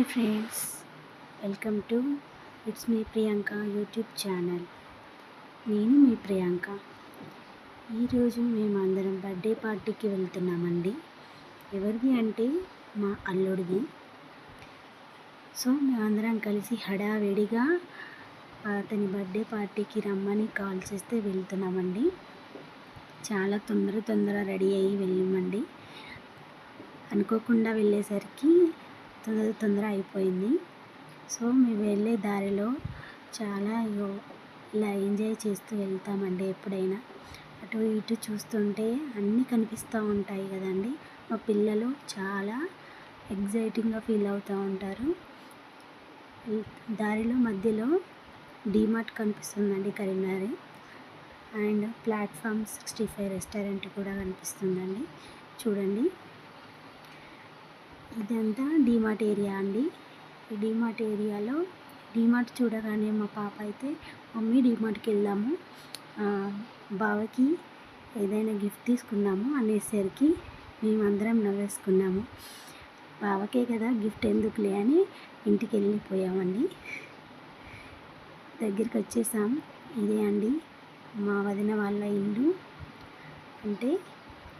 Hi friends, welcome to it's me Priyanka YouTube channel. నేను మీ ప్రియాంక. ఈరోజు మేము అందరం బర్త్డే పార్టీకి వెళ్తున్నామండి. ఎవరిది అంటే మా అల్లుడిది. సో మేమందరం కలిసి హడావిడిగా అతని బర్త్డే పార్టీకి రమ్మని కాల్ చేస్తే వెళ్తున్నామండి. చాలా తొందర రెడీ అయ్యి వెళ్ళామండి. అనుకోకుండా వెళ్ళేసరికి తొందర అయిపోయింది. సో మేము వెళ్ళే దారిలో చాలా ఇలా ఎంజాయ్ చేస్తూ వెళ్తామండి. ఎప్పుడైనా అటు ఇటు చూస్తుంటే అన్నీ కనిపిస్తూ ఉంటాయి కదండి. మా పిల్లలు చాలా ఎగ్జైటింగ్గా ఫీల్ అవుతూ ఉంటారు. దారిలో మధ్యలో డీమార్ట్ కనిపిస్తుందండి, కరీంనగర్. అండ్ ప్లాట్ఫామ్ 65 రెస్టారెంట్ కూడా కనిపిస్తుందండి. చూడండి, ఇదంతా డీమార్ట్ ఏరియా అండి. ఈ డీమార్ట్ ఏరియాలో డీమార్ట్ చూడగానే మా పాప అయితే, మమ్మీ డీమార్ట్కి వెళ్దాము, బావకి ఏదైనా గిఫ్ట్ తీసుకున్నాము అనేసరికి మేమందరం నవ్వేసుకున్నాము. బావకే కదా గిఫ్ట్ ఎందుకులే అని ఇంటికి వెళ్ళిపోయామండి. దగ్గరికి వచ్చేసాం. ఇదే అండి మా వదిన వాళ్ళ ఇల్లు. అంటే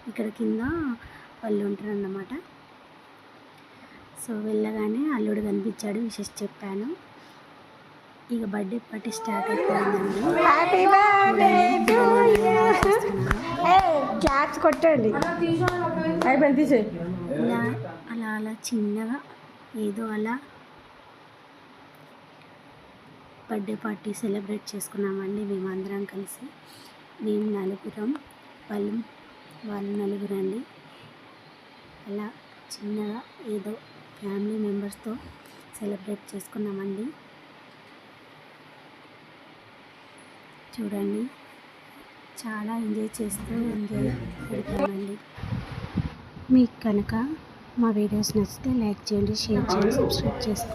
ఇక్కడ కింద వాళ్ళు ఉంటారు అన్నమాట. సో వెళ్ళగానే అల్లుడు కనిపించాడు, విషెస్ చెప్పాను. ఇక బర్త్డే పార్టీ స్టార్ట్ అయిపోయిందండి. క్లాప్స్ కొట్టండి. ఇలా అలా చిన్నగా ఏదో అలా బర్త్డే పార్టీ సెలబ్రేట్ చేసుకున్నామండి మేమందరం కలిసి. మేము నలుగురం, వాళ్ళు నలుగురండి. అలా చిన్నగా ఏదో ఫ్యామిలీ మెంబర్స్తో సెలబ్రేట్ చేసుకున్నామండి. చూడండి, చాలా ఎంజాయ్ చేస్తామండి. మీకు కనుక మా వీడియోస్ నచ్చితే లైక్ చేయండి, షేర్ చేయండి, సబ్స్క్రైబ్ చేసుకోండి.